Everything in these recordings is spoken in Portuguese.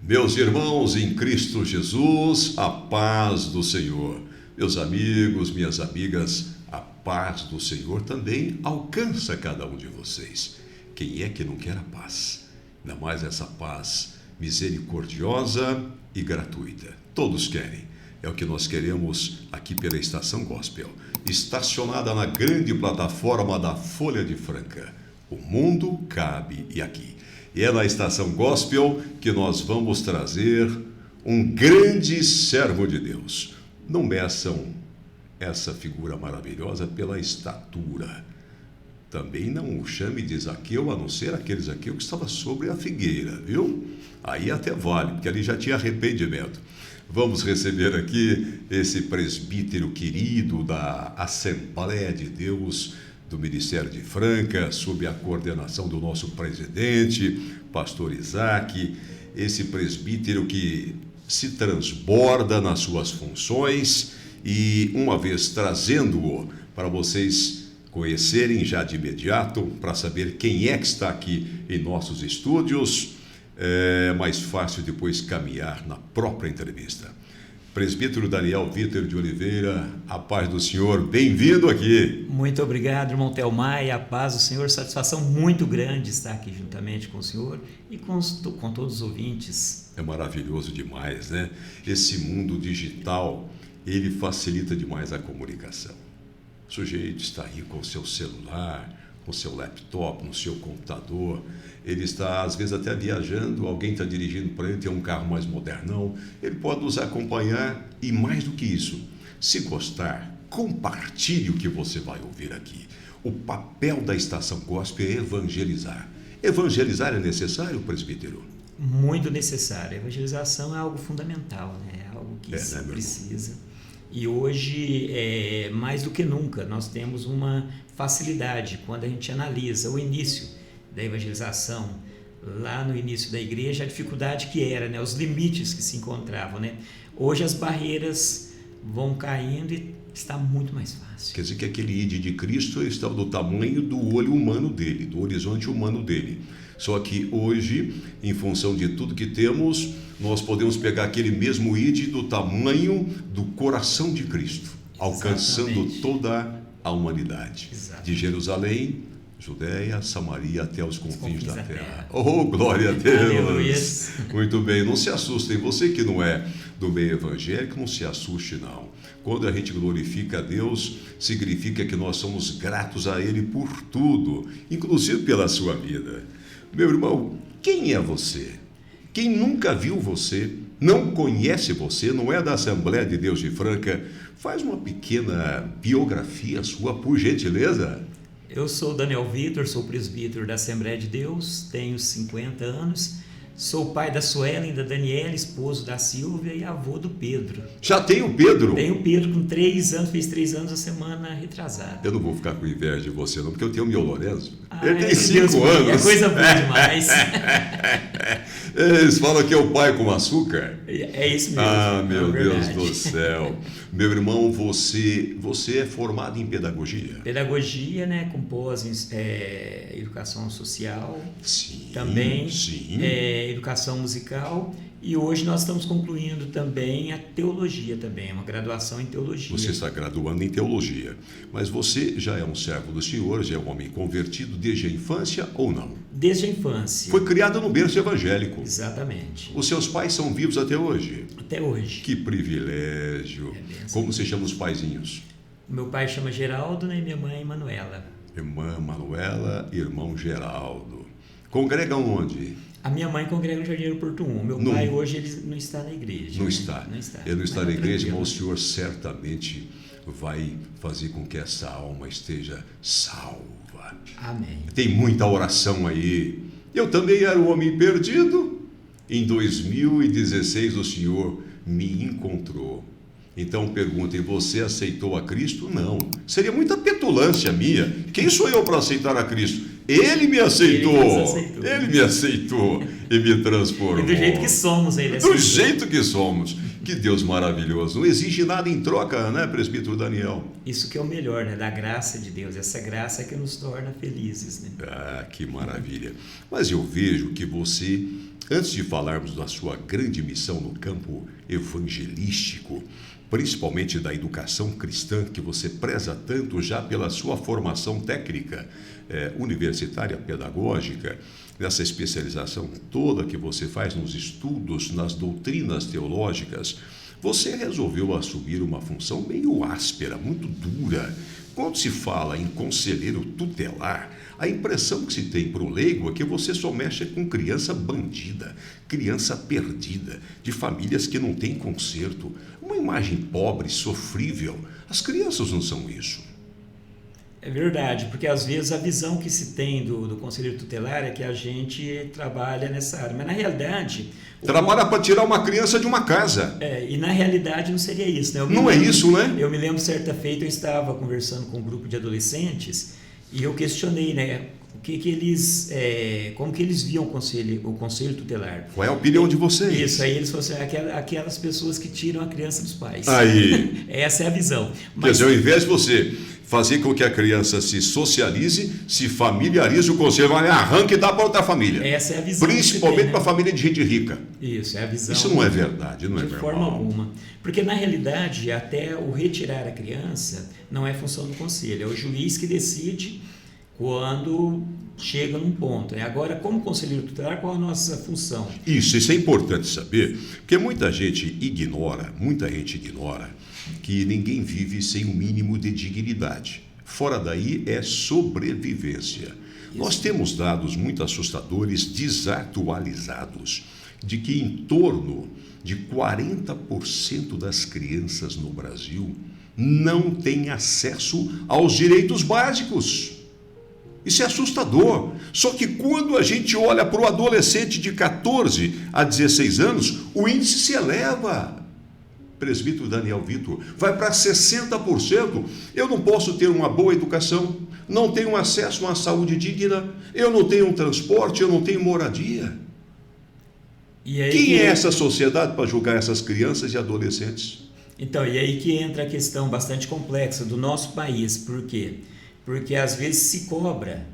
Meus irmãos em Cristo Jesus, a paz do Senhor. Meus amigos, minhas amigas, a paz do Senhor também alcança cada um de vocês. Quem é que não quer a paz? Ainda mais essa paz misericordiosa e gratuita. Todos querem. É o que nós queremos aqui pela Estação Gospel, estacionada na grande plataforma da Folha de Franca. O mundo cabe e aqui. E é na Estação Gospel que nós vamos trazer um grande servo de Deus. Não meçam essa figura maravilhosa pela estatura. Também não o chame de Zaqueu, a não ser aquele Zaqueu que estava sobre a figueira, viu? Aí até vale, porque ali já tinha arrependimento. Vamos receber aqui esse presbítero querido da Assembleia de Deus, do Ministério de Franca, sob a coordenação do nosso presidente, pastor Isaac, esse presbítero que se transborda nas suas funções e, uma vez trazendo-o para vocês conhecerem já de imediato, para saber quem é que está aqui em nossos estúdios, é mais fácil depois caminhar na própria entrevista. Presbítero Daniel Vitor de Oliveira, a paz do Senhor, bem-vindo aqui. Muito obrigado, irmão Telmar, e a paz do Senhor, satisfação muito grande estar aqui juntamente com o Senhor e com todos os ouvintes. É maravilhoso demais, né? Esse mundo digital, ele facilita demais a comunicação. O sujeito está aí com o seu celular, com o seu laptop, no seu computador, ele está às vezes até viajando, alguém está dirigindo para ele, tem um carro mais modernão, ele pode nos acompanhar e mais do que isso, se gostar, compartilhe o que você vai ouvir aqui. O papel da Estação Gospel é evangelizar. Evangelizar é necessário, presbítero? Muito necessário. A evangelização é algo fundamental, né? É algo que se precisa. E hoje, mais do que nunca, nós temos uma facilidade quando a gente analisa o início da evangelização, lá no início da igreja, a dificuldade que era, né? Os limites que se encontravam, né? Hoje as barreiras vão caindo e está muito mais fácil. Quer dizer que aquele ide de Cristo estava do tamanho do olho humano dele, do horizonte humano dele. Só que hoje, em função de tudo que temos, nós podemos pegar aquele mesmo ide do tamanho do coração de Cristo, alcançando toda a humanidade. Exatamente. De Jerusalém, Judéia, Samaria, até os confins da terra. Oh, glória a Deus! Aleluia. Muito bem, não se assustem. Você que não é do meio evangélico, não se assuste não. Quando a gente glorifica a Deus, significa que nós somos gratos a Ele por tudo, inclusive pela sua vida. Meu irmão, quem é você? Quem nunca viu você, não conhece você, não é da Assembleia de Deus de Franca, faz uma pequena biografia sua, por gentileza. Eu sou Daniel Vitor, sou presbítero da Assembleia de Deus, tenho 50 anos, sou pai da Suelen, da Daniela, esposo da Silvia e avô do Pedro. Já tem o Pedro? Tenho o Pedro com 3 anos, fez 3 anos a semana retrasada. Eu não vou ficar com inveja de você não, porque eu tenho o meu Lorenzo. Ah, ele tem 5 anos. É coisa boa demais. Eles falam que é o pai com açúcar. É isso mesmo. Ah, meu Deus do céu. Meu irmão, você é formado em pedagogia? Pedagogia, né, com pós em educação social. Sim. Também sim. Educação musical. E hoje nós estamos concluindo também a teologia também, uma graduação em teologia. Você está graduando em teologia, mas você já é um servo do Senhor, já é um homem convertido desde a infância ou não? Desde a infância. Foi criado no berço evangélico. Exatamente. Os seus pais são vivos até hoje? Até hoje. Que privilégio. Como se chamam os paizinhos? Meu pai chama Geraldo, né, e minha mãe Manuela. Irmã Manuela e irmão Geraldo. Congregam onde? A minha mãe congrega no Jardim Porto 1. Meu pai hoje ele não está na igreja. Não está. Não está. Ele não está na igreja, mas o Senhor certamente vai fazer com que essa alma esteja salva. Amém. Tem muita oração aí. Eu também era um homem perdido. Em 2016 o Senhor me encontrou. Então perguntem, você aceitou a Cristo? Não. Seria muita petulância minha. Quem sou eu para aceitar a Cristo? Ele me aceitou. Ele me aceitou e me transformou. E do jeito que somos, ele aceitou. Do jeito que somos. Que Deus maravilhoso. Não exige nada em troca, né, presbítero Daniel? Isso que é o melhor, né? Da graça de Deus. Essa graça é que nos torna felizes, né? Ah, que maravilha. Mas eu vejo que você antes de falarmos da sua grande missão no campo evangelístico, principalmente da educação cristã, que você preza tanto já pela sua formação técnica, universitária, pedagógica, nessa especialização toda que você faz nos estudos, nas doutrinas teológicas, você resolveu assumir uma função meio áspera, muito dura. Quando se fala em conselheiro tutelar, a impressão que se tem para o leigo é que você só mexe com criança bandida, criança perdida, de famílias que não têm conserto. Uma imagem pobre, sofrível. As crianças não são isso. É verdade, porque às vezes a visão que se tem do conselheiro tutelar é que a gente trabalha nessa área, mas na realidade... Trabalha para tirar uma criança de uma casa. E na realidade não seria isso, né? Não é isso, né? Eu me lembro, certa feita, eu estava conversando com um grupo de adolescentes e eu questionei, né? Como que eles viam o conselho tutelar. Qual é a opinião de vocês? Isso, aí eles falaram assim, aquelas pessoas que tiram a criança dos pais. Aí. Essa é a visão. Quer dizer, ao invés de você fazer com que a criança se socialize, se familiarize, o conselho vai arranca e dá para outra família. Essa é a visão. Principalmente para a família de gente rica. Isso, é a visão. Isso não é verdade, não é normal. De forma alguma. Porque, na realidade, até o retirar a criança não é função do conselho. É o juiz que decide quando chega num ponto. Agora, como conselheiro tutelar, qual a nossa função? Isso é importante saber, porque muita gente ignora que ninguém vive sem um mínimo de dignidade. Fora daí é sobrevivência. Isso. Nós temos dados muito assustadores, desatualizados, de que em torno de 40% das crianças no Brasil não têm acesso aos direitos básicos. Isso é assustador. Só que quando a gente olha para o adolescente de 14 a 16 anos, o índice se eleva. Presbítero Daniel Vitor, vai para 60%. Eu não posso ter uma boa educação, não tenho acesso a uma saúde digna, eu não tenho um transporte, eu não tenho moradia. Quem é essa sociedade para julgar essas crianças e adolescentes? Então, e aí que entra a questão bastante complexa do nosso país. Por quê? Porque às vezes se cobra,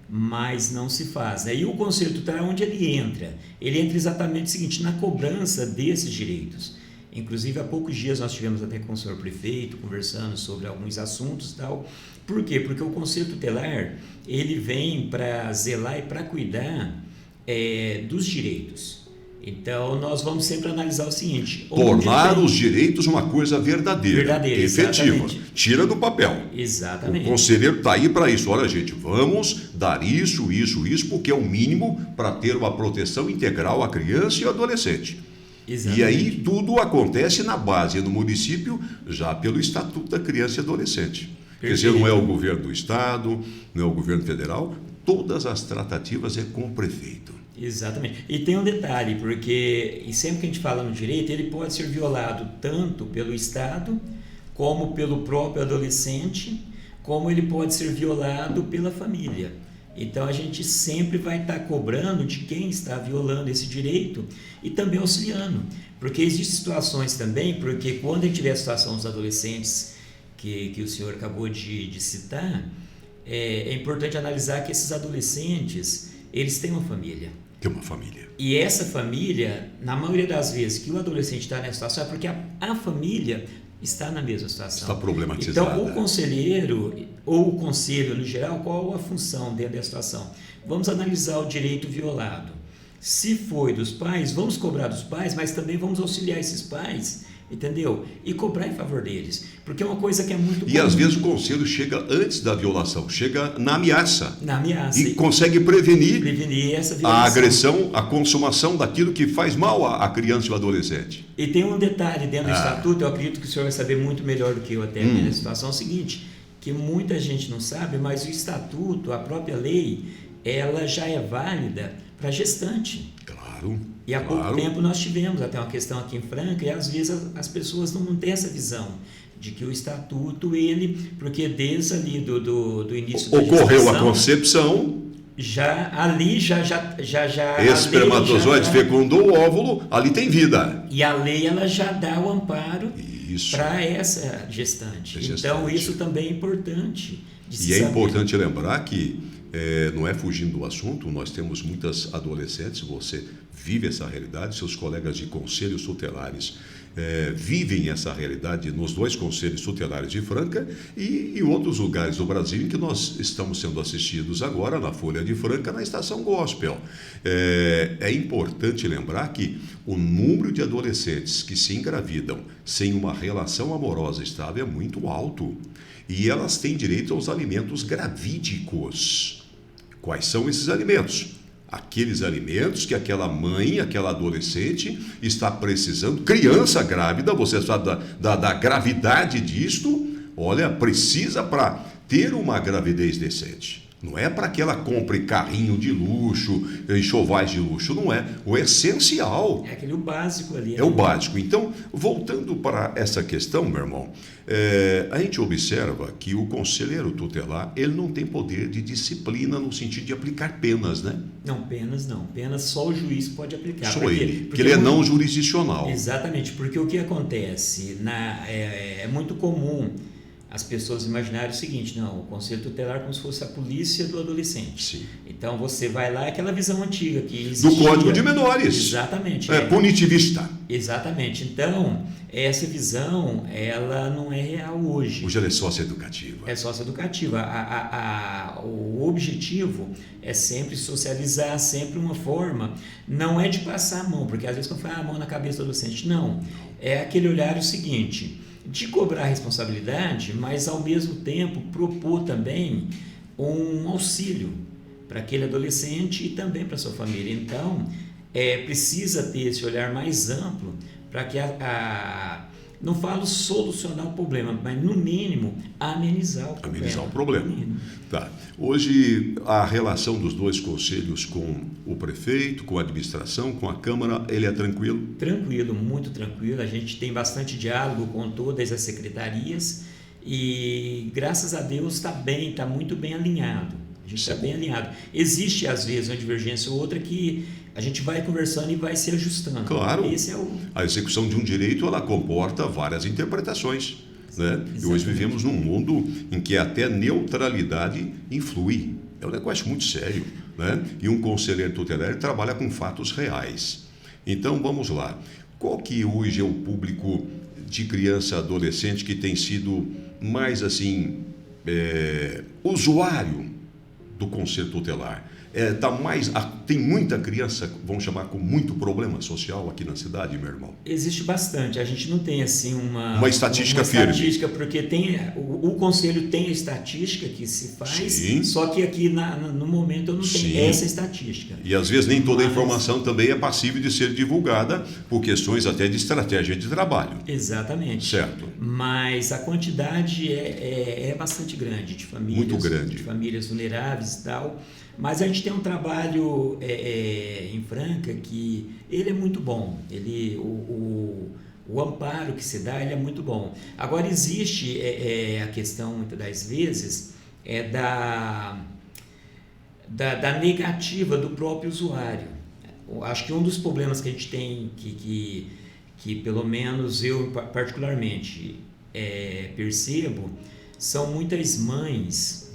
mas não se faz. Aí o conselho tutelar, onde ele entra? Ele entra exatamente o seguinte, na cobrança desses direitos. Inclusive, há poucos dias nós tivemos até com o senhor prefeito, conversando sobre alguns assuntos e tal. Por quê? Porque o conselho tutelar, ele vem para zelar e para cuidar dos direitos. Então, nós vamos sempre analisar o seguinte... Tornar os direitos uma coisa verdadeira, efetiva. Exatamente. Tira do papel. Exatamente. O conselheiro está aí para isso. Olha, gente, vamos dar isso, porque é o mínimo para ter uma proteção integral à criança e ao adolescente. Exatamente. E aí tudo acontece na base do município, já pelo Estatuto da Criança e Adolescente. Perfeito. Quer dizer, não é o governo do Estado, não é o governo federal, todas as tratativas é com o prefeito. Exatamente. E tem um detalhe, porque sempre que a gente fala no direito, ele pode ser violado tanto pelo Estado, como pelo próprio adolescente, como ele pode ser violado pela família. Então, a gente sempre vai estar cobrando de quem está violando esse direito e também auxiliando. Porque existem situações também, porque quando a gente tiver a situação dos adolescentes que o senhor acabou de citar, é importante analisar que esses adolescentes, eles têm uma família. Tem uma família. E essa família, na maioria das vezes que o adolescente está nessa situação, é porque a família está na mesma situação. Está problematizada. Então, o conselheiro, ou o conselho no geral, qual a função dentro da situação? Vamos analisar o direito violado. Se foi dos pais, vamos cobrar dos pais, mas também vamos auxiliar esses pais, entendeu? E cobrar em favor deles. Porque é uma coisa que é muito comum. E às vezes o conselho chega antes da violação, chega na ameaça. Na ameaça. E consegue prevenir essa violação. A agressão, a consumação daquilo que faz mal à criança e ao adolescente. E tem um detalhe dentro do estatuto, eu acredito que o senhor vai saber muito melhor do que eu até nessa situação, é o seguinte, que muita gente não sabe, mas o estatuto, a própria lei, ela já é válida para gestante. Claro. E há pouco tempo nós tivemos até uma questão aqui em Franca, e às vezes as pessoas não têm essa visão de que o estatuto, porque desde ali do início da ocorreu a concepção, espermatozoide fecundou o óvulo, ali tem vida. E a lei ela já dá o amparo para essa gestante. Então isso também é importante. E é importante lembrar que não é fugindo do assunto, nós temos muitas adolescentes, você vive essa realidade, seus colegas de conselhos tutelares vivem essa realidade nos 2 conselhos tutelares de Franca e em outros lugares do Brasil em que nós estamos sendo assistidos agora na Folha de Franca, na Estação Gospel. É importante lembrar que o número de adolescentes que se engravidam sem uma relação amorosa estável é muito alto e elas têm direito aos alimentos gravídicos. Quais são esses alimentos? Aqueles alimentos que aquela mãe, aquela adolescente está precisando, criança grávida, você sabe da gravidade disto, olha, precisa para ter uma gravidez decente. Não é para que ela compre carrinho de luxo, enxovais de luxo, não é. O essencial. É aquele básico ali. É o básico. Então, voltando para essa questão, meu irmão, a gente observa que o conselheiro tutelar, ele não tem poder de disciplina no sentido de aplicar penas, né? Não, penas não. Penas só o juiz pode aplicar. Só ele, porque ele é não jurisdicional. Exatamente, porque o que acontece? É muito comum as pessoas imaginarem o seguinte: não, o conselho tutelar é como se fosse a polícia do adolescente. Sim. Então você vai lá, aquela visão antiga que existia. Do Código de Menores. Exatamente. Punitivista. Exatamente. Então, essa visão, ela não é real hoje. Hoje ela é socioeducativa. É socioeducativa. O objetivo é sempre socializar, sempre uma forma, não é de passar a mão, porque às vezes quando fala a mão na cabeça do adolescente, não. É aquele olhar o seguinte, de cobrar responsabilidade, mas ao mesmo tempo propor também um auxílio para aquele adolescente e também para a sua família. Então, precisa ter esse olhar mais amplo para que não falo solucionar o problema, mas no mínimo amenizar o problema. Amenizar o problema. Tá. Hoje a relação dos 2 conselhos com o prefeito, com a administração, com a Câmara, ele é tranquilo? Tranquilo, muito tranquilo. A gente tem bastante diálogo com todas as secretarias e graças a Deus está muito bem alinhado. A gente está bem alinhado. Existe às vezes uma divergência ou outra que a gente vai conversando e vai se ajustando. Claro. Esse é a execução de um direito, ela comporta várias interpretações, né? E hoje vivemos num mundo em que até neutralidade influi. É um negócio muito sério, né? E um conselheiro tutelar trabalha com fatos reais. Então, vamos lá. Qual que hoje é o público de criança e adolescente que tem sido mais, assim, usuário do conselho tutelar? Tem muita criança, vamos chamar, com muito problema social aqui na cidade, meu irmão? Existe bastante. A gente não tem assim uma estatística firme. Porque o conselho tem a estatística que se faz, Sim. Só que aqui no momento eu não tenho essa estatística. E às vezes nem toda a informação também é passível de ser divulgada por questões até de estratégia de trabalho. Exatamente. Certo. Mas a quantidade é bastante grande de famílias. Muito grande. De famílias vulneráveis e tal. Mas a gente tem um trabalho em Franca que ele é muito bom. O amparo que se dá, ele é muito bom. Agora existe a questão, muitas das vezes, da negativa do próprio usuário. Acho que um dos problemas que a gente tem, que pelo menos eu particularmente percebo, são muitas mães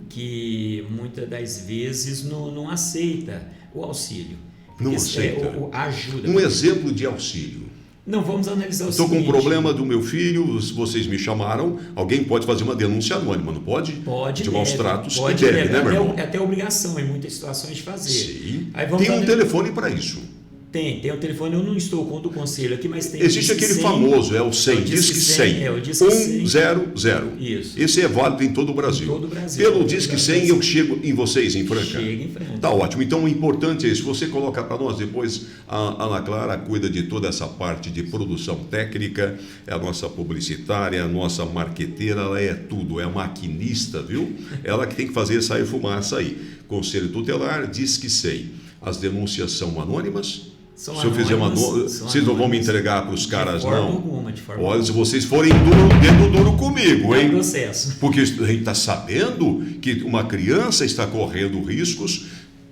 que muitas das vezes não aceita o auxílio. Não aceita? A ajuda. Um exemplo de auxílio. Não, vamos analisar o seguinte. Estou com um problema do meu filho, vocês me chamaram, alguém pode fazer uma denúncia anônima, não pode? Pode. De maus tratos, pode, deve, né, meu irmão? É até obrigação em muitas situações de fazer. Sim. Tem um telefone para isso. Tem o telefone, eu não estou com o do conselho aqui, mas tem. Existe aquele 100, famoso, o 100, Disque 100. O Disque 100. 100. Isso. Esse é válido em todo o Brasil. Todo o Brasil. Pelo Disque 100 eu chego em vocês, em Franca? Chega em Franca. Tá ótimo. Então o importante é isso. Você coloca para nós depois, a Ana Clara cuida de toda essa parte de produção técnica, é a nossa publicitária, a nossa marqueteira, ela é tudo, é maquinista, viu? Ela que tem que fazer sair fumaça aí. Conselho Tutelar, Disque 100. As denúncias são anônimas? Se eu fizer uma vocês não vão me entregar para os caras, não? De forma Olha, se vocês forem dedo duro comigo, hein? É um processo. Porque a gente está sabendo que uma criança está correndo riscos,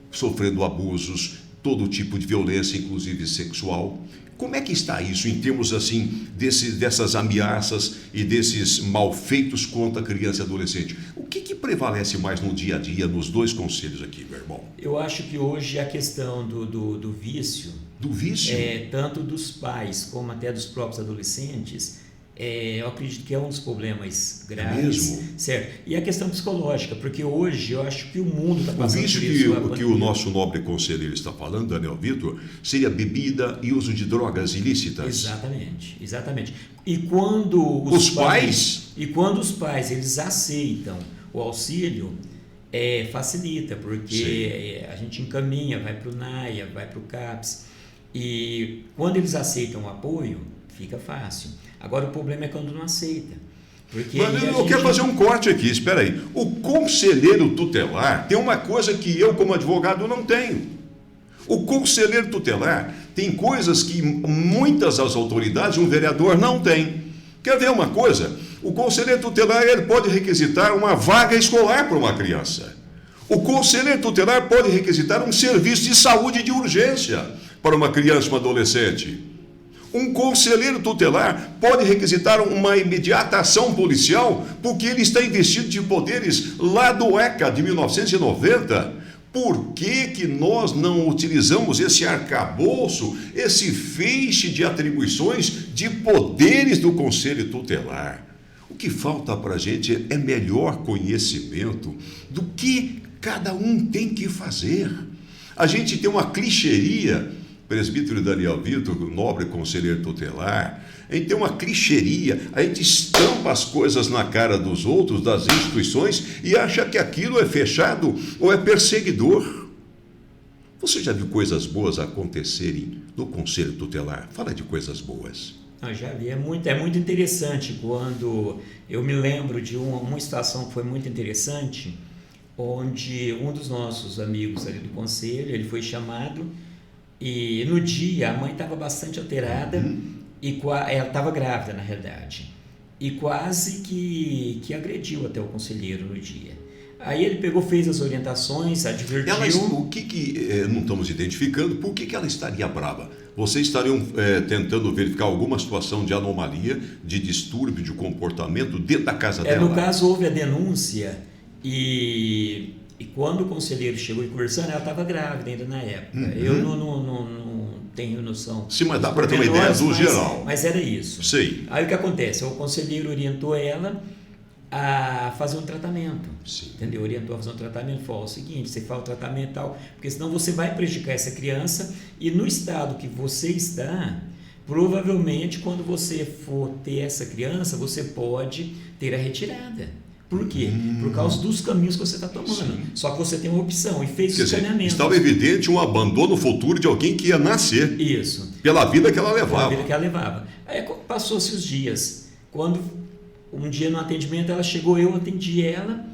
sofrendo abusos, todo tipo de violência, inclusive sexual. Como é que está isso em termos assim dessas ameaças e desses malfeitos contra a criança e adolescente? O que prevalece mais no dia a dia nos dois conselhos aqui, meu irmão? Eu acho que hoje a questão do vício, do vício, tanto dos pais como até dos próprios adolescentes, eu acredito que é um dos problemas graves. É mesmo? Certo. E a questão psicológica, porque hoje eu acho que o mundo está passando por isso. O vício que o nosso nobre conselheiro está falando, Daniel Vitor, seria bebida e uso de drogas ilícitas. Exatamente, exatamente. E quando os pais eles aceitam o auxílio, facilita, porque a gente encaminha, vai para o NAIA, vai para o CAPS, e quando eles aceitam o apoio, fica fácil. Agora o problema é quando não aceita. Porque mas eu quero fazer um corte aqui, espera aí. O conselheiro tutelar tem uma coisa que eu, como advogado, não tenho. O conselheiro tutelar tem coisas que muitas das autoridades, um vereador, não tem. Quer ver uma coisa? O conselheiro tutelar ele pode requisitar uma vaga escolar para uma criança. O conselheiro tutelar pode requisitar um serviço de saúde de urgência para uma criança, uma adolescente. Um conselheiro tutelar pode requisitar uma imediata ação policial porque ele está investido de poderes lá do ECA de 1990. Por que nós não utilizamos esse arcabouço, esse feixe de atribuições de poderes do conselho tutelar? O que falta para a gente é melhor conhecimento do que cada um tem que fazer. A gente tem uma clichêria. Presbítero Daniel Vitor, nobre conselheiro tutelar, a gente tem uma clichêria, a gente estampa as coisas na cara dos outros, das instituições, e acha que aquilo é fechado ou é perseguidor. Você já viu coisas boas acontecerem no conselho tutelar? Fala de coisas boas. Eu já vi, é muito interessante quando eu me lembro de uma situação que foi muito interessante, onde um dos nossos amigos ali do conselho, ele foi chamado. E no dia a mãe estava bastante alterada e ela estava grávida na realidade e quase que agrediu até o conselheiro no dia. Aí ele fez as orientações, advertiu. Não estamos identificando, por que ela estaria brava? Vocês estariam tentando verificar alguma situação de anomalia, de distúrbio de comportamento dentro da casa dela? No caso houve a denúncia e quando o conselheiro chegou e conversando, ela estava grávida ainda na época. Eu não tenho noção. Sim, mas dá para ter uma ideia do geral. Mas era isso. Sei. Aí o que acontece? O conselheiro orientou ela a fazer um tratamento. Sim. Entendeu? Orientou a fazer um tratamento. Falou o seguinte, você faz o tratamento e tal, porque senão você vai prejudicar essa criança e no estado que você está, provavelmente quando você for ter essa criança, você pode ter a retirada. Por quê? Por causa dos caminhos que você está tomando. Sim. Só que você tem uma opção e fez o saneamento. Estava evidente um abandono futuro de alguém que ia nascer. Isso. Pela vida que ela levava. Pela vida que ela levava. Aí passou-se os dias. Quando um dia no atendimento ela chegou, eu atendi ela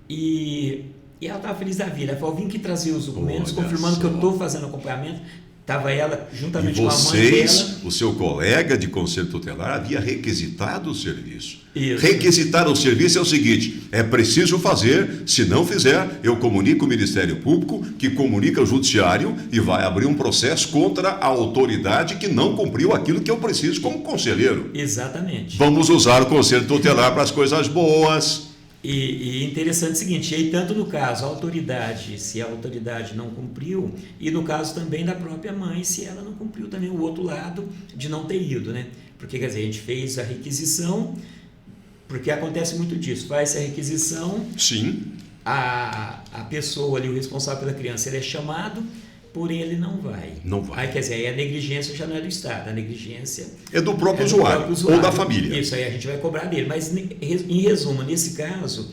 e ela estava feliz da vida. Ela falou, vim aqui trazer os documentos, confirmando que eu estou fazendo acompanhamento. Estava ela juntamente com a mãe dela. O seu colega de conselho tutelar havia requisitado o serviço. Isso. Requisitar o serviço é o seguinte, é preciso fazer, se não fizer, eu comunico o Ministério Público, que comunica o Judiciário e vai abrir um processo contra a autoridade que não cumpriu aquilo que eu preciso como conselheiro. Exatamente. Vamos usar o conselho tutelar para as coisas boas. E interessante o seguinte, aí tanto no caso a autoridade, se a autoridade não cumpriu, e no caso também da própria mãe, se ela não cumpriu também o outro lado de não ter ido, né? Porque, quer dizer, a gente fez a requisição, porque acontece muito disso, faz a requisição, sim, a pessoa ali, o responsável pela criança, ele é chamado, porém ele não vai. Não vai. Aí, quer dizer, aí a negligência já não é do Estado, a negligência é do próprio usuário ou da família. Isso, aí a gente vai cobrar dele. Mas, em resumo, nesse caso,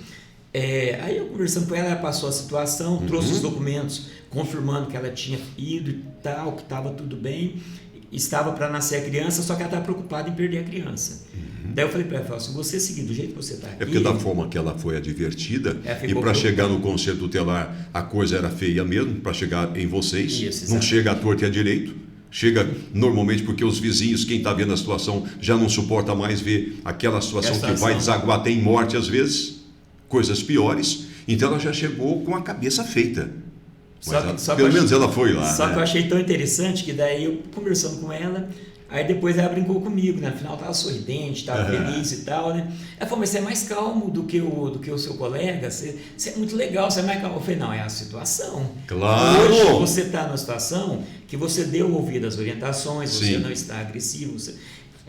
aí eu conversando com ela, ela passou a situação, trouxe os documentos confirmando que ela tinha ido e tal, que estava tudo bem, estava para nascer a criança, só que ela estava preocupada em perder a criança. Daí eu falei para ela, se você seguir do jeito que você está aqui... É porque da forma que ela foi advertida, e para chegar no conselho tutelar, a coisa era feia mesmo, para chegar em vocês, isso, não chega à torta e à direito, chega normalmente porque os vizinhos, quem está vendo a situação, já não suporta mais ver aquela situação que vai desaguar até em morte às vezes, coisas piores, então ela já chegou com a cabeça feita. Pelo menos ela foi lá. Só que eu achei tão interessante que daí eu conversando com ela, aí depois ela brincou comigo, né? No final estava sorridente, estava feliz e tal, né? Ela falou, mas você é mais calmo do que o seu colega, você é muito legal, você é mais calmo. Eu falei, não, é a situação. Claro! Hoje você está numa situação que você deu ouvido às orientações, você não está agressivo,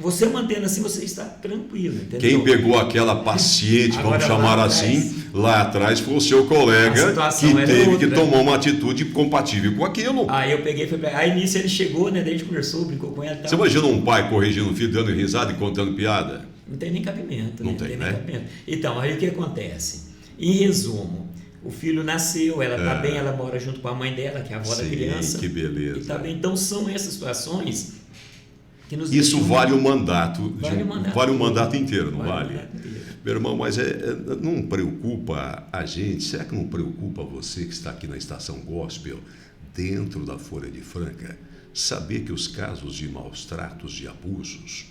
você mantendo assim, você está tranquilo, entendeu? Quem pegou aquela paciente, vamos chamar assim, lá atrás foi o seu colega que teve que tomar uma atitude compatível com aquilo. Aí eu peguei, aí nisso ele chegou, né? Daí a gente conversou, brincou com ela. Tal. Você imagina um pai corrigindo o filho, dando risada e contando piada? Não tem nem cabimento. Não tem, né? Cabimento. Então, aí o que acontece? Em resumo, o filho nasceu, ela está bem, ela mora junto com a mãe dela, que é a avó da criança. Que beleza. E tá bem. Então são essas situações que nos Isso deixam... vale o mandato. Vale o mandato inteiro, não vale? Inteiro. Meu irmão, mas não preocupa a gente? Será que não preocupa você que está aqui na Estação Gospel, dentro da Folha de Franca, saber que os casos de maus tratos, de abusos,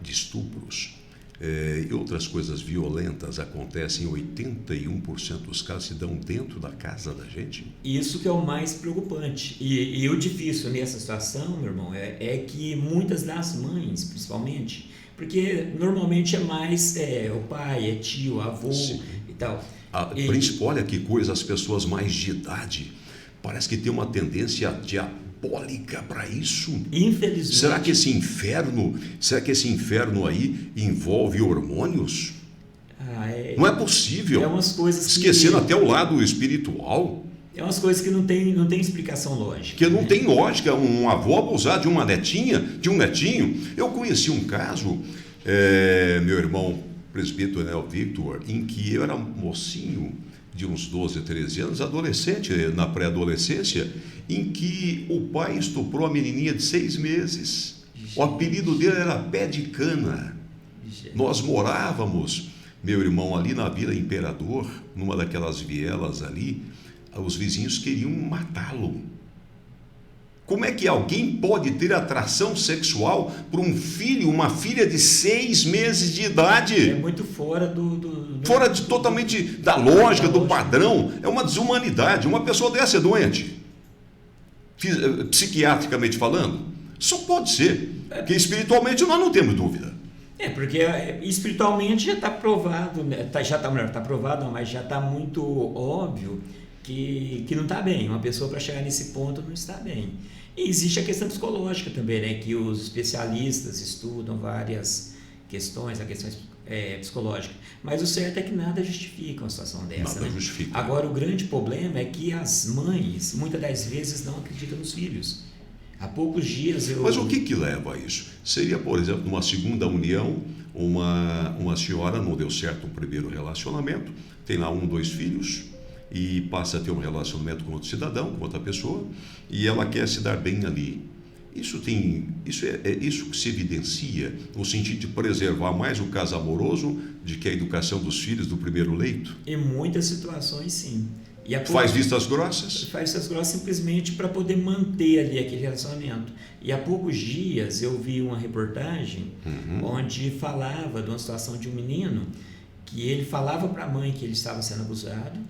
de estupros e outras coisas violentas acontecem em 81% dos casos se dão dentro da casa da gente? Isso que é o mais preocupante. E o difícil nessa situação, meu irmão, é que muitas das mães, principalmente, porque normalmente é mais o pai, é tio, avô e tal. Olha que coisa, as pessoas mais de idade parece que tem uma tendência diabólica para isso. Infelizmente. Será que esse inferno aí envolve hormônios? Não é possível. É umas coisas esquecendo até o lado espiritual. É umas coisas que não tem explicação lógica. Que não tem lógica. Um avô abusar de uma netinha, de um netinho. Eu conheci um caso, meu irmão presbítero Victor, em que eu era mocinho de uns 12, 13 anos, adolescente, na pré-adolescência, em que o pai estuprou a menininha de 6 meses. O apelido dele era Pé de Cana. Nós morávamos, meu irmão, ali na Vila Imperador, numa daquelas vielas ali, os vizinhos queriam matá-lo. Como é que alguém pode ter atração sexual por um filho, uma filha de 6 meses de idade? É muito fora totalmente da lógica, do padrão. É uma desumanidade. Uma pessoa dessa é doente, psiquiatricamente falando? Só pode ser, porque espiritualmente nós não temos dúvida. Porque espiritualmente já está provado, né? Está provado, mas já está muito óbvio que não está bem. Uma pessoa, para chegar nesse ponto, não está bem. E existe a questão psicológica também, né? Que os especialistas estudam várias questões, psicológicas. Mas o certo é que nada justifica uma situação dessa. Nada justifica. Agora, o grande problema é que as mães, muitas das vezes, não acreditam nos filhos. Há poucos dias Mas o que leva a isso? Seria, por exemplo, numa segunda união, uma senhora não deu certo no primeiro relacionamento, tem lá 1, 2 filhos, e passa a ter um relacionamento com outro cidadão, com outra pessoa, e ela quer se dar bem ali. Isso que se evidencia no sentido de preservar mais o caso amoroso do que a educação dos filhos do primeiro leito? Em muitas situações, sim. Faz vistas grossas? Faz vistas grossas simplesmente para poder manter ali aquele relacionamento. E há poucos dias eu vi uma reportagem onde falava de uma situação de um menino que ele falava para a mãe que ele estava sendo abusado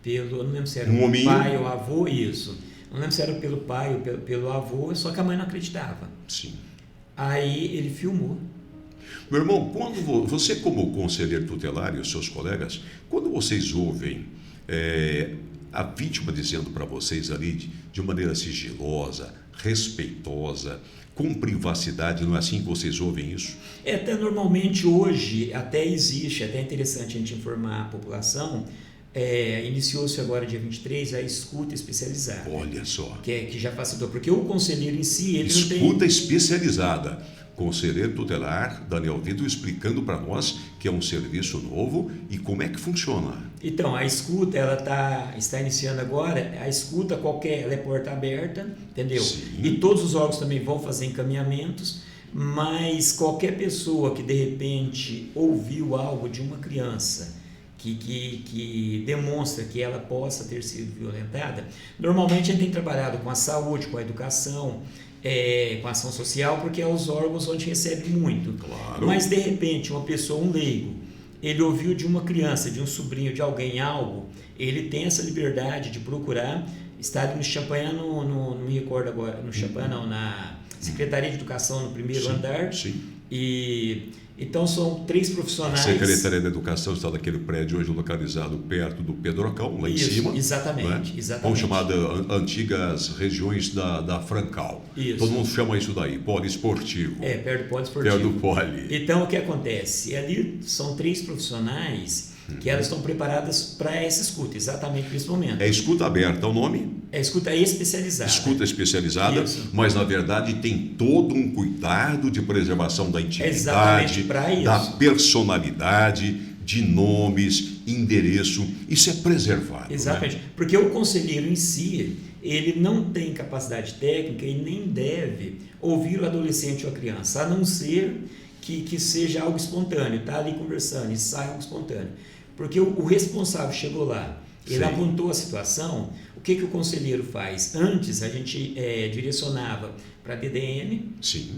eu não lembro se era o pai ou avô, isso. Não lembro se era pelo pai ou pelo avô, só que a mãe não acreditava. Sim. Aí ele filmou. Meu irmão, quando você como conselheiro tutelar e os seus colegas, quando vocês ouvem a vítima dizendo para vocês ali de maneira sigilosa, respeitosa, com privacidade, não é assim que vocês ouvem isso? Até normalmente hoje, até existe, até é interessante a gente informar a população. Iniciou-se agora dia 23 a escuta especializada. Olha só. Que já facilitou, porque o conselheiro em si, ele escuta não tem... especializada. Conselheiro tutelar, Daniel Vitor, explicando para nós que é um serviço novo e como é que funciona. Então, a escuta, ela está iniciando agora, a escuta ela é porta aberta, entendeu? Sim. E todos os órgãos também vão fazer encaminhamentos, mas qualquer pessoa que de repente ouviu algo de uma criança que demonstra que ela possa ter sido violentada, normalmente a gente tem trabalhado com a saúde, com a educação, com a ação social, porque é os órgãos onde recebe muito. Claro. Mas de repente uma pessoa, um leigo, ele ouviu de uma criança, de um sobrinho, de alguém algo, ele tem essa liberdade de procurar. Está ali no Champagnat, não me recordo agora, no Champagnat não, na Secretaria de Educação, no primeiro andar. Sim. E então são 3 profissionais. A Secretaria da Educação está naquele prédio hoje localizado perto do Pedrocão, lá em cima. Exatamente, exatamente. Vamos chamar de antigas regiões da Francal. Isso. Todo mundo chama isso daí, poliesportivo. Perto do poliesportivo. Perto do poli. Então, o que acontece? Ali são 3 profissionais que elas estão preparadas para essa escuta, exatamente nesse momento. É escuta aberta o nome? É escuta especializada. Escuta especializada, isso. Mas na verdade tem todo um cuidado de preservação da intimidade, da personalidade, de nomes, endereço. Isso é preservado. Exatamente. Né? Porque o conselheiro em si, ele não tem capacidade técnica e nem deve ouvir o adolescente ou a criança, a não ser que seja algo espontâneo, está ali conversando e sai algo espontâneo. Porque o responsável chegou lá, ele apontou a situação, o que o conselheiro faz? Antes a gente direcionava para a DDM,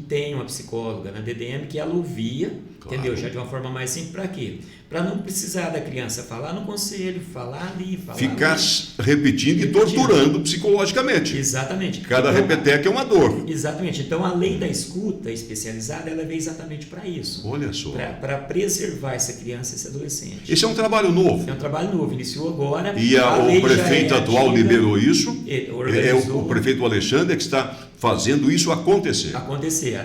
tem uma psicóloga na DDM que ela ouvia, entendeu? Já de uma forma mais simples, para quê? Para não precisar da criança falar no conselho, falar ali, falar ficar repetindo e torturando psicologicamente. Exatamente. Cada repeteco é uma dor. Exatamente. Então, a lei da escuta especializada, ela veio exatamente para isso. Olha só. Para preservar essa criança e esse adolescente. Esse é um trabalho novo. É um trabalho novo, iniciou agora. E o prefeito atual liberou isso. É o prefeito Alexandre que está fazendo isso acontecer.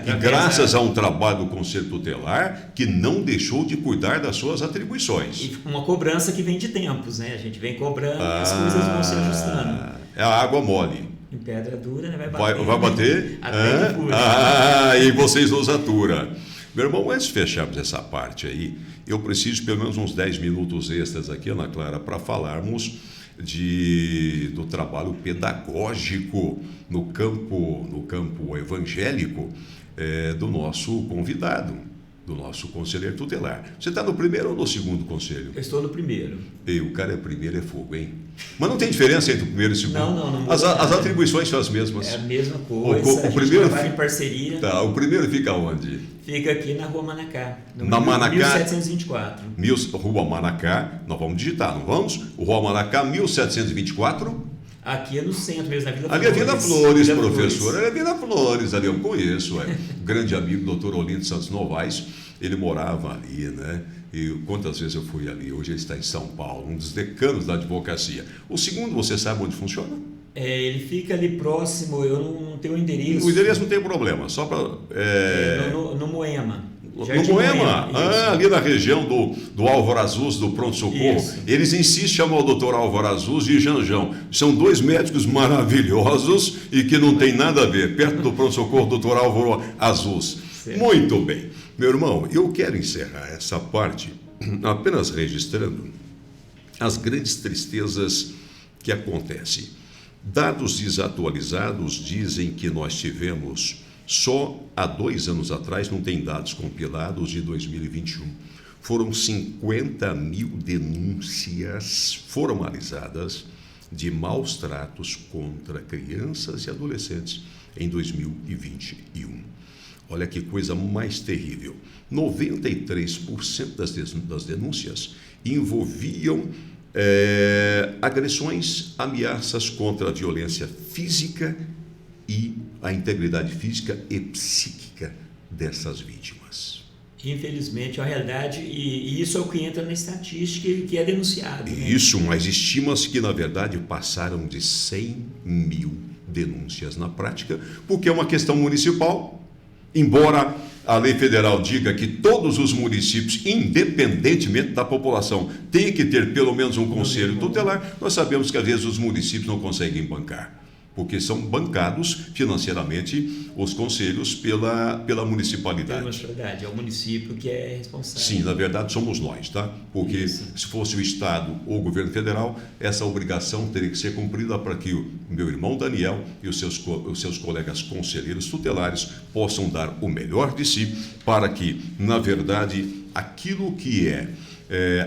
E graças a um trabalho do Conselho Tutelar que não deixou de cuidar das suas atribuições. E uma cobrança que vem de tempos, né? A gente vem cobrando, as coisas vão se ajustando. É a água mole. Em pedra dura, né? Vai bater. Vai bater? Até que fura. E vocês nos aturam. Meu irmão, antes de fecharmos essa parte aí, eu preciso pelo menos uns 10 minutos extras aqui, Ana Clara, para falarmos do trabalho pedagógico no campo evangélico do nosso convidado, do nosso conselheiro tutelar. Você está no primeiro ou no segundo conselho? Eu estou no primeiro. E o cara primeiro é fogo, hein? Mas não tem diferença entre o primeiro e o segundo? Não. As atribuições são as mesmas. É a mesma coisa. O primeiro trabalha em parceria. Tá, o primeiro fica onde? Fica aqui na Rua Manacá. Na Manacá. 1724. Rua Manacá, nós vamos digitar, não vamos? Rua Manacá, 1724. Aqui é no centro mesmo, na Vila Flores. Ali é Vila Flores, professor. Ali é Vila Flores, ali eu conheço. Grande amigo, doutor Olinto Santos Novaes, ele morava ali, né? E quantas vezes eu fui ali? Hoje ele está em São Paulo, um dos decanos da advocacia. O segundo, você sabe onde funciona? Ele fica ali próximo, eu não tenho o endereço. O endereço não tem problema, só para... No Moema. No Moema, ali na região do Álvaro Azul, do pronto-socorro. Eles insistem em chamar o doutor Álvaro Azul e Janjão. São 2 médicos maravilhosos e que não tem nada a ver. Perto do pronto-socorro, doutor Álvaro Azul. Muito bem. Meu irmão, eu quero encerrar essa parte apenas registrando as grandes tristezas que acontecem. Dados desatualizados dizem que nós tivemos... Só há 2 anos atrás, não tem dados compilados, de 2021, foram 50 mil denúncias formalizadas de maus tratos contra crianças e adolescentes em 2021. Olha que coisa mais terrível. 93% das denúncias envolviam agressões, ameaças contra a violência física e a integridade física e psíquica dessas vítimas. Infelizmente, é a realidade, e isso é o que entra na estatística que é denunciado. Isso, mas estima-se que, na verdade, passaram de 100 mil denúncias na prática, porque é uma questão municipal, embora a lei federal diga que todos os municípios, independentemente da população, têm que ter pelo menos um conselho tutelar, nós sabemos que, às vezes, os municípios não conseguem bancar, porque são bancados financeiramente os conselhos pela municipalidade. É o município que é responsável. Sim, na verdade somos nós, tá? Porque se fosse o Estado ou o governo federal, essa obrigação teria que ser cumprida para que o meu irmão Daniel e os seus colegas conselheiros tutelares possam dar o melhor de si para que, na verdade, aquilo que é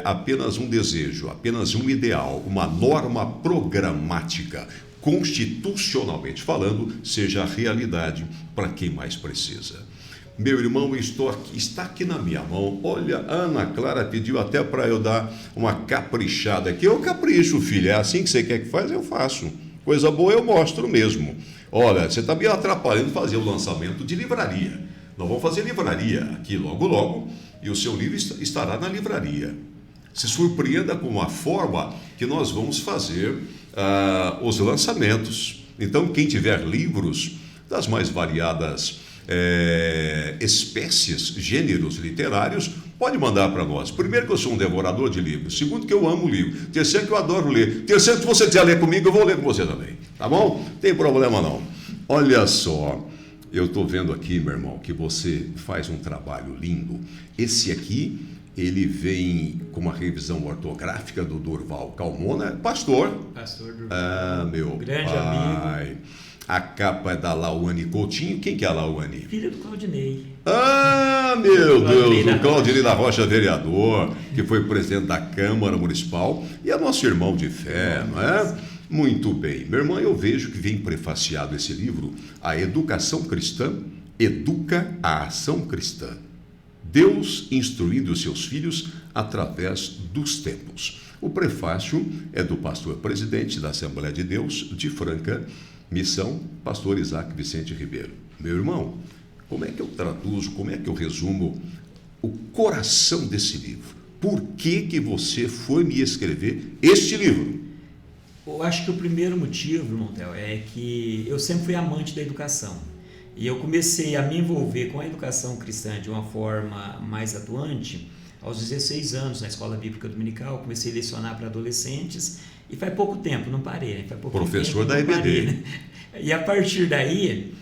apenas um desejo, apenas um ideal, uma norma programática, constitucionalmente falando, seja a realidade para quem mais precisa. Meu irmão, está aqui na minha mão. Olha, a Ana Clara pediu até para eu dar uma caprichada aqui. Eu capricho, filha. É assim que você quer que faça, eu faço. Coisa boa eu mostro mesmo. Olha, você está me atrapalhando fazer o lançamento de livraria. Nós vamos fazer livraria aqui logo, logo, e o seu livro estará na livraria. Se surpreenda com a forma que nós vamos fazer os lançamentos. Então, quem tiver livros das mais variadas espécies, gêneros literários, pode mandar para nós. Primeiro, que eu sou um devorador de livros. Segundo, que eu amo livro. Terceiro, que eu adoro ler. Terceiro, se você quiser ler comigo, eu vou ler com você também. Tá bom? Não tem problema não. Olha só, eu estou vendo aqui, meu irmão, que você faz um trabalho lindo. Esse aqui, ele vem com uma revisão ortográfica do Durval Calmona. Pastor Durval. Ah, meu grande pai. Amigo. A capa é da Lauane Coutinho. Quem que é a Lauane? Filha do Claudinei. Ah, meu Deus, o Claudinei da Rocha, vereador, que foi presidente da Câmara Municipal e é nosso irmão de fé, não é? Muito bem. Meu irmão, eu vejo que vem prefaciado esse livro, A Educação Cristã, Educa a Ação Cristã. Deus instruindo os seus filhos através dos tempos. O prefácio é do pastor presidente da Assembleia de Deus de Franca, Missão, pastor Isaac Vicente Ribeiro. Meu irmão, como é que eu traduzo, como é que eu resumo o coração desse livro? Por que você foi me escrever este livro? Eu acho que o primeiro motivo, Montel, é que eu sempre fui amante da educação. E eu comecei a me envolver com a educação cristã de uma forma mais atuante aos 16 anos, na Escola Bíblica Dominical. Comecei a lecionar para adolescentes e faz pouco tempo, não parei, né? Professor da EBD. Parei, né? E a partir daí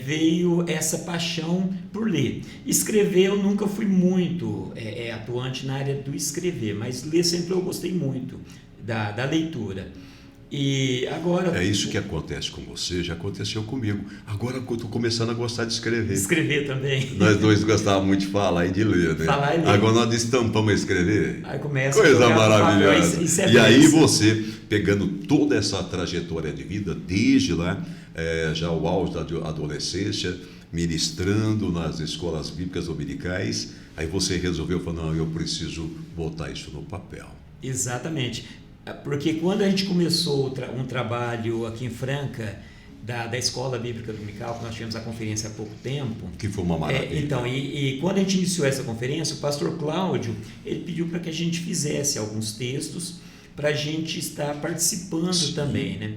veio essa paixão por ler. Escrever eu nunca fui muito atuante na área do escrever, mas ler sempre eu gostei muito da leitura. E agora... É isso que acontece com você, já aconteceu comigo. Agora eu estou começando a gostar de escrever. Escrever também. Nós dois gostávamos muito de falar e de ler, né? Falar e ler. Agora nós estampamos a escrever. Aí começa coisa maravilhosa. E aí você, pegando toda essa trajetória de vida, desde lá, já o auge da adolescência, ministrando nas escolas bíblicas dominicais, aí você resolveu falar, não, eu preciso botar isso no papel. Exatamente. Porque quando a gente começou um trabalho aqui em Franca, da Escola Bíblica Dominical, que nós tivemos a conferência há pouco tempo. Que foi uma maravilha. Então, e quando a gente iniciou essa conferência, o pastor Cláudio, ele pediu para que a gente fizesse alguns textos para a gente estar participando Sim. também, né?